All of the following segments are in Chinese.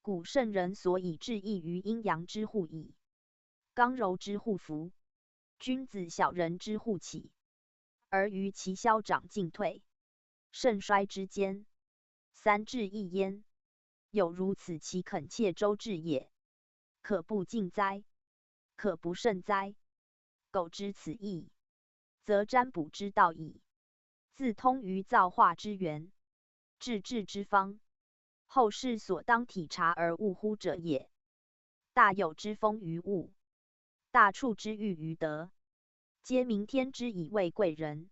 古圣人所以致意于阴阳之互矣。刚柔之互服，君子小人之互起，而于其消长进退，盛衰之间，三至一焉。有如此，其恳切周至也。可不敬哉？可不慎哉？苟知此意，则占卜之道矣。自通于造化之源，治治之方，后世所当体察而悟乎者也。大有之风于物，大处之欲于德，皆明天之以为贵人，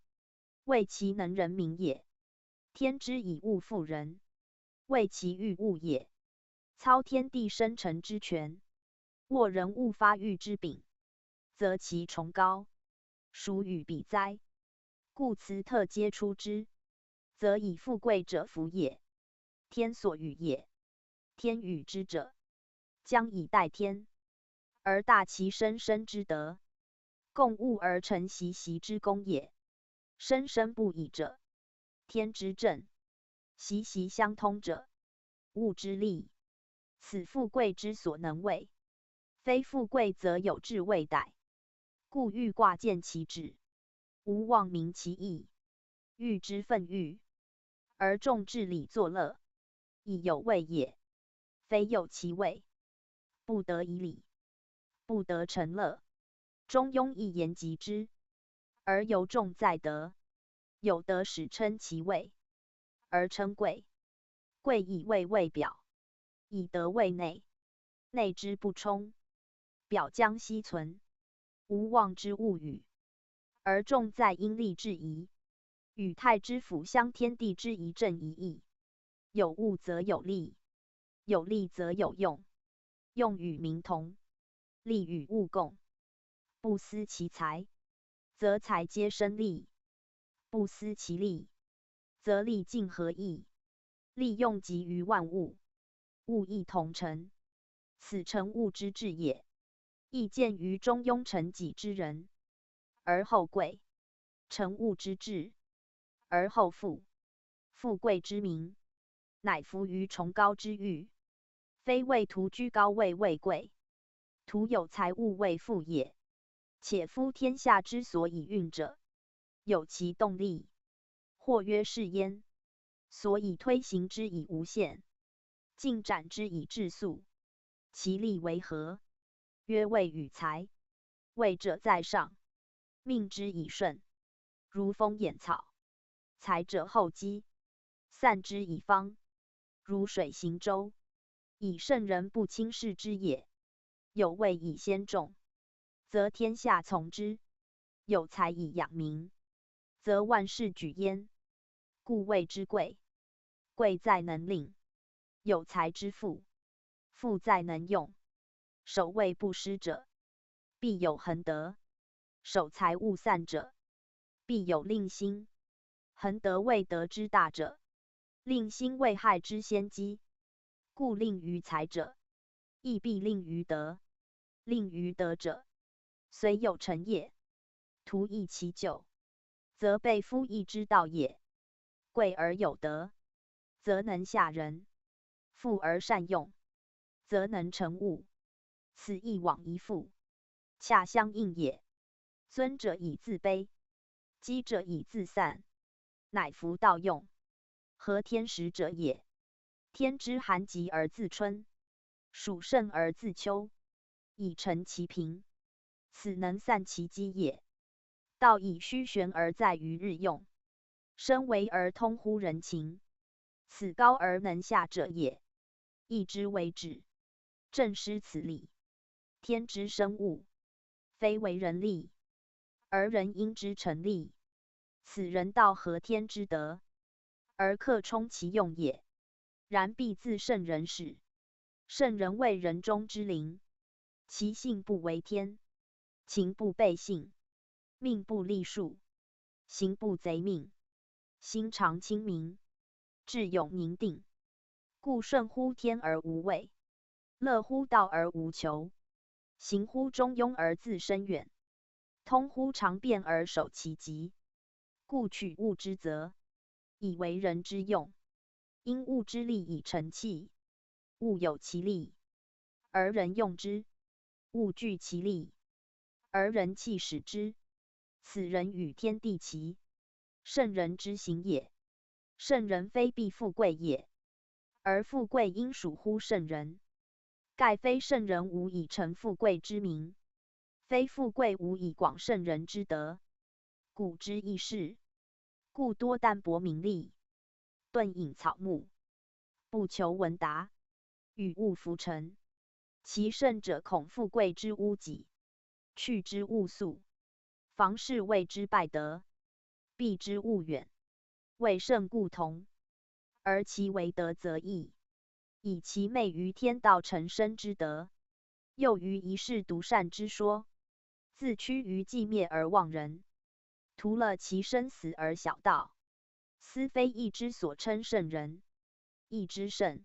为其能人民也；天之以物妇人，为其欲物也。操天地生成之权，握人物发育之柄，则其崇高，孰与比哉？故辞特皆出之，则以富贵者福也。天所与也，天与之者，将以待天，而大其生生之德，共物而成习习之功也。生生不已者，天之正；习习相通者，物之利。此富贵之所能为，非富贵则有志未逮。故欲卦见其旨，无忘明其意，欲之愤欲，而重治理作乐，以有位也。非有其位，不得以礼，不得成乐。中庸一言及之，而尤重在德。有德始称其位，而称贵。贵以位为表，以德为内，内之不充，表将息存，无望之物与。而重在阴历之宜，与太之府相天地之一正一义。有物则有利，有利则有用，用与民同，利与物共。不思其财，则财皆生利；不思其利，则利尽合意。利用集于万物，物亦同成，此成物之至也。亦见于中庸成己之人，而后贵；成物之至，而后富。富贵之名，乃服于崇高之欲，非为图居高位为贵，图有财物为富也。且夫天下之所以运者，有其动力，或曰是焉。所以推行之以无限，进展之以至速。其力为何？曰位与财。位者在上，命之以顺，如风掩草；财者后积，散之以方，如水行舟。以圣人不轻视之也。有位以先重，则天下从之；有财以养民，则万事举焉。故位之贵，贵在能令；有财之富，富在能用。守位不失者，必有恒德；守财勿散者，必有令心。恒德为德之大者，令心为害之先机。故令于财者，亦必令于德。令于德者，虽有成也，图益其久，则被夫义之道也。贵而有德，则能下人；富而善用，则能成物。此一往一复，恰相应也。尊者以自卑，积者以自散，乃服道用，合天时者也。天之寒极而自春，暑盛而自秋，以成其平，此能散其机也。道以虚玄而在于日用，深为而通乎人情，此高而能下者也。义之为止，正失此理。天之生物，非为人力，而人因之成立。此人道合天之德，而克充其用也。然必自圣人始。圣人为人中之灵，其性不为天，情不悖性，命不立数，行不贼命，心常清明，志勇宁定。故顺乎天而无畏，乐乎道而无求，行乎中庸而自深远，通乎常变而守其极。故取物之责，以为人之用；因物之利以成器，物有其利，而人用之；物具其利，而人弃使之。此人与天地齐，圣人之行也。圣人非必富贵也，而富贵应属乎圣人。盖非圣人无以成富贵之名，非富贵无以广圣人之德。古之易事，故多淡泊名利，遁隐草木，不求闻达，与物浮沉。其圣者，恐富贵之污己，去之勿速。房事谓之败德，避之勿远。为圣故同，而其为德则异，以其昧于天道成身之德，又于一世独善之说，自屈于寂灭而忘人，徒乐其生死而小道。斯非义之所称圣人，义之圣。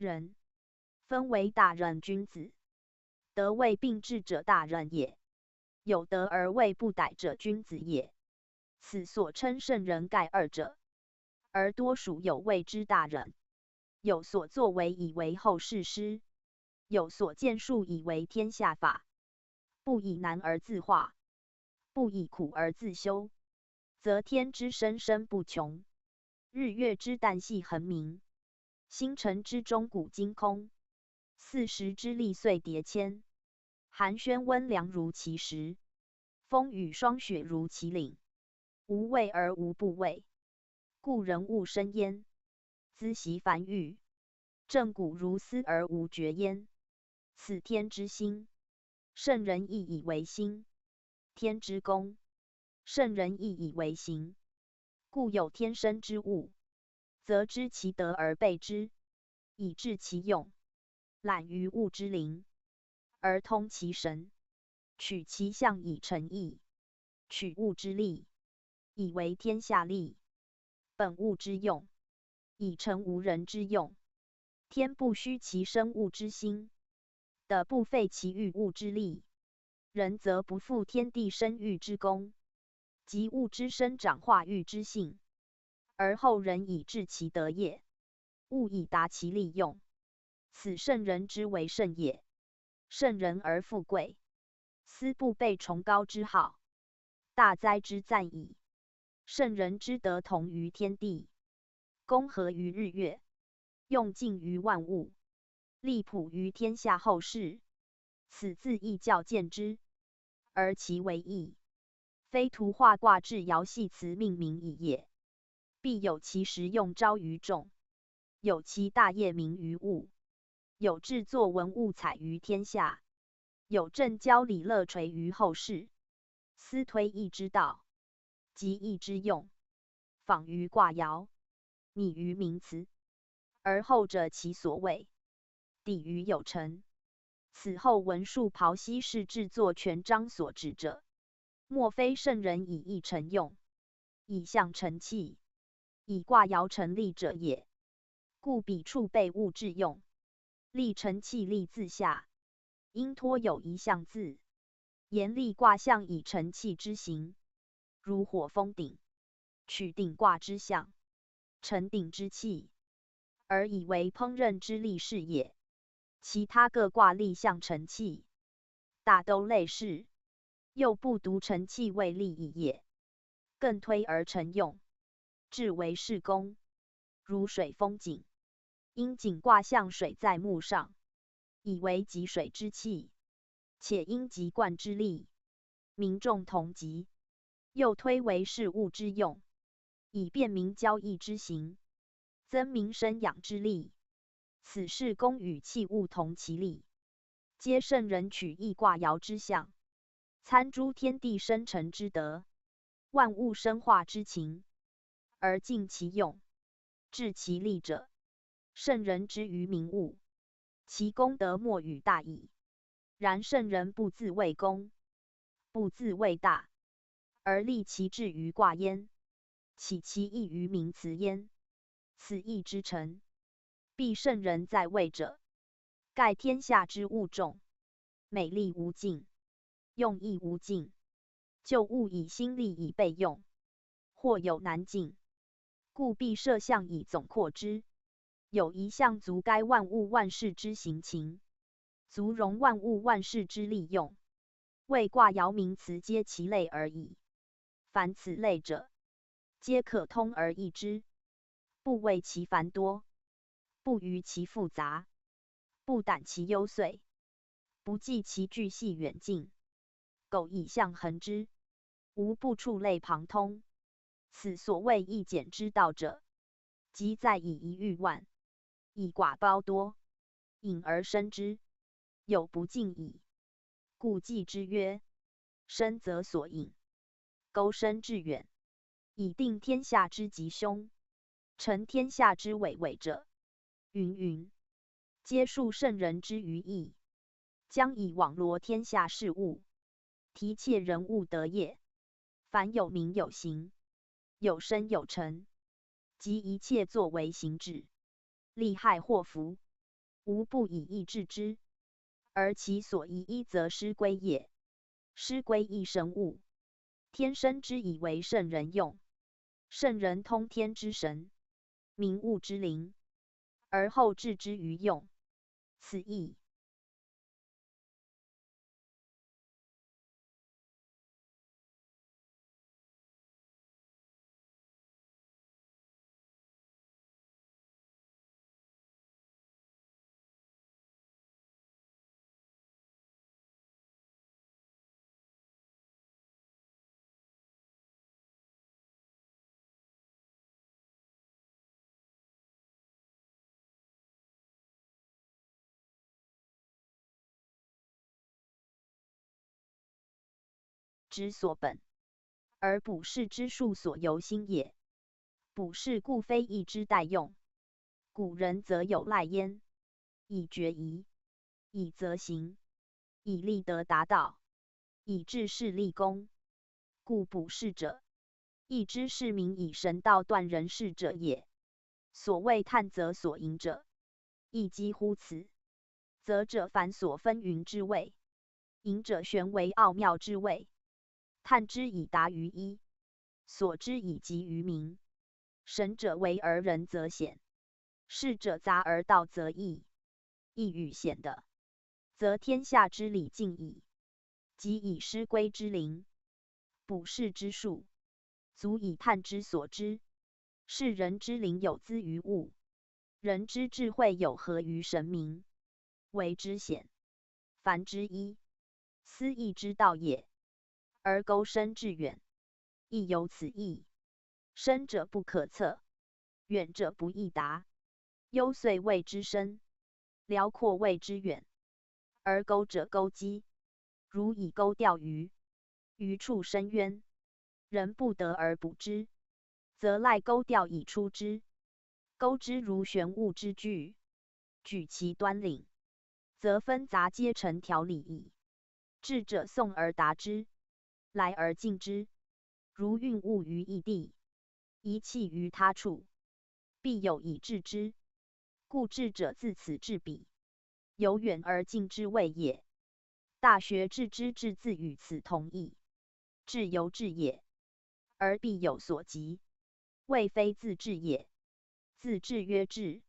人分为大人君子，德未并至者大人也，有德而位不逮者君子也。此所称圣人盖二者，而多属有位之大人。有所作为以为后世师，有所见术以为天下法。不以难而自化，不以苦而自修，则天之生生不穷，日月之旦夕恒明，星辰之钟古今空，四时之历岁迭迁，寒暄温凉如其时，风雨霜雪如其岭。无位而无不位，故人物生焉。兹习凡欲，正古如斯而无绝焉。此天之心，圣人亦以为心；天之功，圣人亦以为行。故有天生之物，则知其德而备之，以致其用；览于物之灵，而通其神；取其象以成义，取物之利，以为天下利；本物之用，以成无人之用。天不虚其生物之心，德不废其育物之力，人则不负天地生育之功，及物之生长化育之性，而后人以治其德也，物以达其利用。此圣人之为圣也。圣人而富贵，斯不备崇高之好，大哉之赞矣！圣人之德同于天地，公和于日月，用尽于万物，利普于天下后世。此自义教见之，而其为义，非图画卦志爻系辞命名矣也。必有其实用昭于众，有其大业明于物，有制作文物采于天下，有正教礼乐垂于后世。斯推义之道，即义之用，仿于卦爻，拟于名辞，而后者其所谓，抵于有成。此后文术庖溪是制作权章所指者，莫非圣人以义成用，以象成器，以卦爻成立者也。故彼处备物致用，立成器立自下，应托有一象字，言立卦象以成器之形，如火封鼎，取鼎卦之象，成鼎之器，而以为烹饪之力是也。其他各卦立象成器，大都类似，又不独成器为利益也，更推而成用，至为事功。如水封井，因井卦象水在木上，以为集水之器，且因集灌之力，民众同集，又推为事物之用，以便民交易之行，增民生养之力。此事功与器物同其理，皆圣人取义卦爻之象，参诸天地生成之德，万物生化之情，而尽其用，致其利者。圣人之于民物，其功德莫与大矣。然圣人不自谓功，不自谓大，而立其志于卦焉，起其义于名辞焉。此义之成，必圣人在位者，盖天下之物众，美丽无尽，用意无尽，就物以心力以备用，或有难尽，故必设象以总括之。有一象足该万物万事之行情，足容万物万事之利用，谓卦爻名词皆其类而已。凡此类者，皆可通而易之，不为其繁多，不逾其复杂，不胆其幽邃，不计其巨细远近，苟以象衡之，无不触类旁通。此所谓易简之道者，即在以一喻万，以寡包多，引而生之，有不尽矣。故记之曰：深则所引，钩深致远，以定天下之吉凶，成天下之伟伟者，云云，皆述圣人之于义，将以网罗天下事物，提切人物得业。凡有名有形，有声有尘，及一切作为行止，利害祸福，无不以义治之，而其所宜一则师归也。师归一生物，天生之以为圣人用，圣人通天之神，明物之灵，而后置之于用，此义。之所本，而卜筮之术所由心也。卜筮故非义之待用，古人则有赖焉，以决疑，以则行，以立德达道，以治世立公。故卜筮者，义之士民以神道断人事者也。所谓探则所迎者，亦几乎此。则者凡所分云之谓，迎者玄为奥妙之谓。探之以达于一，所知以及于民。神者为而人则显，事者杂而道则易。易与显的，则天下之理尽矣。即以师归之灵，卜筮之术，足以探之所知。是人之灵有资于物，人之智慧有合于神明，为之显。凡之一，思义之道也。而钩深致远，亦有此意。深者不可测，远者不易达。幽邃谓之深，辽阔谓之远。而钩者钩机，如以钩钓鱼，鱼处深渊，人不得而捕之，则赖钩钓以出之。钩之如玄物之具，举其端领，则纷杂皆成条理矣。智者诵而达之，来而尽之。如运物于异地，遗弃于他处，必有以治之。故智者自此至彼，由远而近之谓也。大学治之治自与此同义。治由治也，而必有所及，谓非自治也。自治曰治，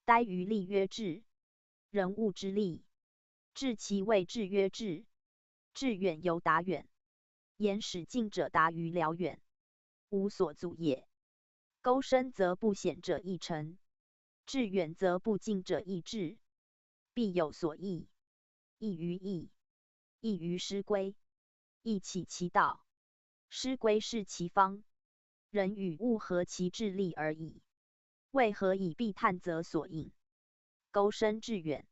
待于利曰治，人物之利，治其谓治曰治。治远由达远，言使近者达于辽远，无所阻也。钩深则不显者易成，治远则不近者易至，必有所异。异于义，异于师归，义起其道，师归是其方。人与物合其智力而已。为何以必探则所引？钩深致远，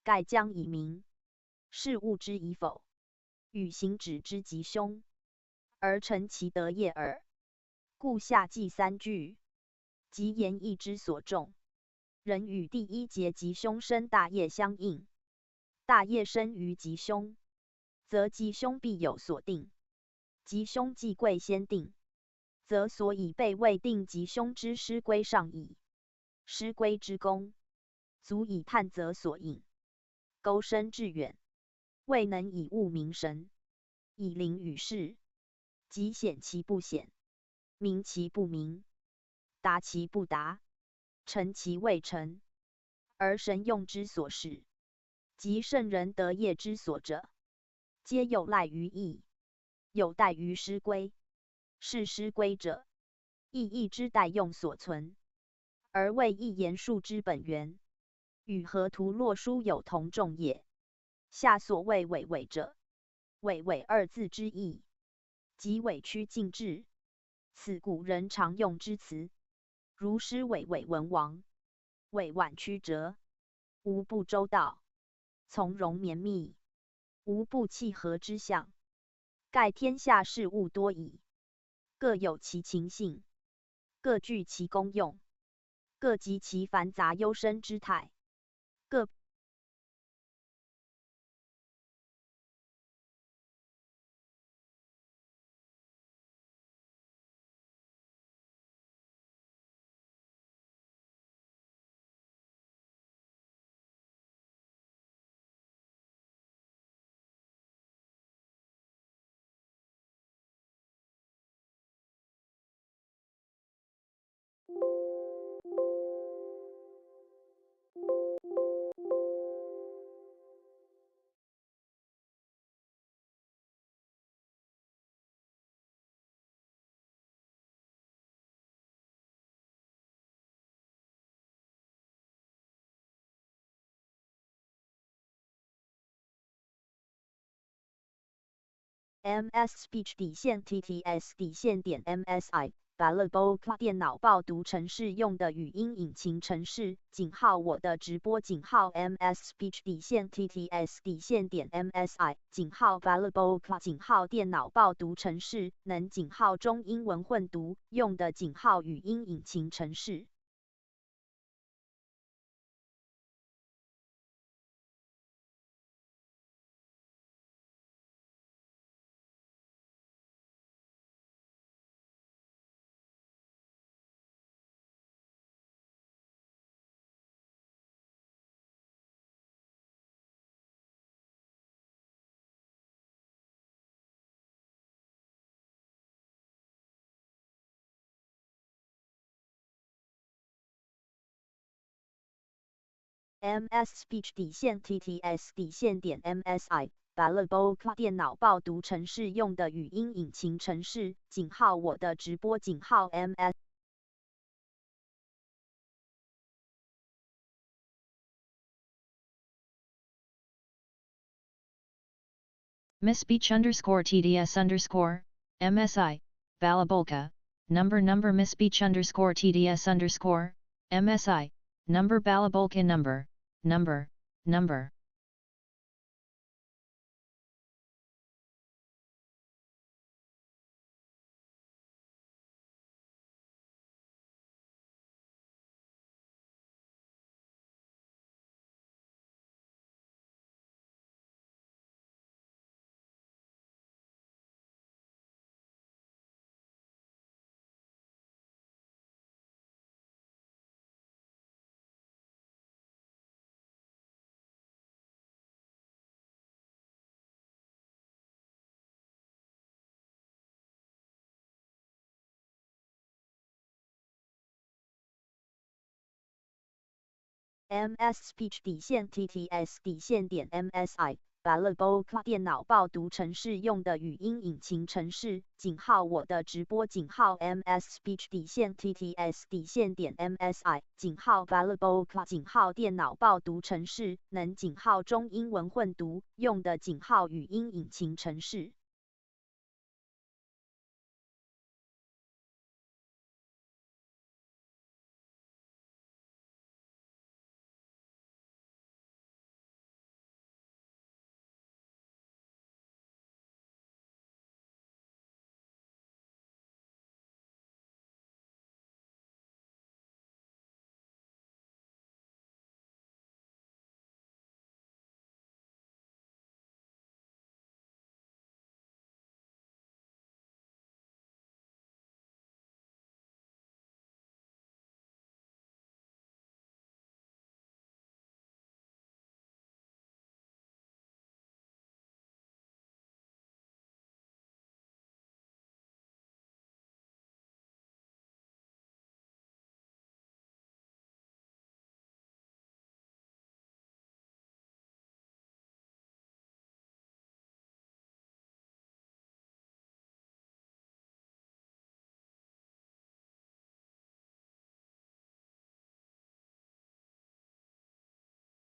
盖将以明事物之以否，与行止之吉凶，而成其德业耳。故下记三句，即言义之所重。人与第一节吉凶生大业相应，大业生于吉凶，则吉凶必有所定。吉凶既贵先定，则所以备未定吉凶之师归上矣。师归之功，足以探则所引，钩深致远，未能以悟明神，以灵与世，即显其不显，明其不明，达其不达，成其未成，而神用之所使，及圣人得业之所者，皆有赖于义，有待于师归。是师归者，义之待用所存，而为义言述之本源，与河图洛书有同众也。下所谓委委者，委委二字之意，即委曲尽致，此古人常用之词。如诗委委文王，委婉曲折，无不周到，从容绵密，无不契合之象。盖天下事物多矣，各有其情性，各具其功用，各极其繁杂幽深之态，各MS Speech 底线 TTS 底线点 MSI Valuable 电脑报读程式用的语音引擎程式井号我的直播井号 MS Speech 底线 TTS 底线点 MSI 井号 Valuable 井号电脑报读程式能井号中英文混读用的井号语音引擎程式。MS Speech 底线 TTS 底线点 MSI Valuable 电脑报读程式用的语音引擎程式井号我的直播井号 MS Misspeech underscore TDS underscore MSI Valabolka number Misspeech underscore TDS underscore MSI number Balabolka number MS Speech 底线 TTS 底线点 MSI Valuable 电脑报读程式用的语音引擎程式井号我的直播井号 MS Speech 底线 TTS 底线点 MSI 井号 Valuable 井号电脑报读程式能井号中英文混读用的井号语音引擎程式。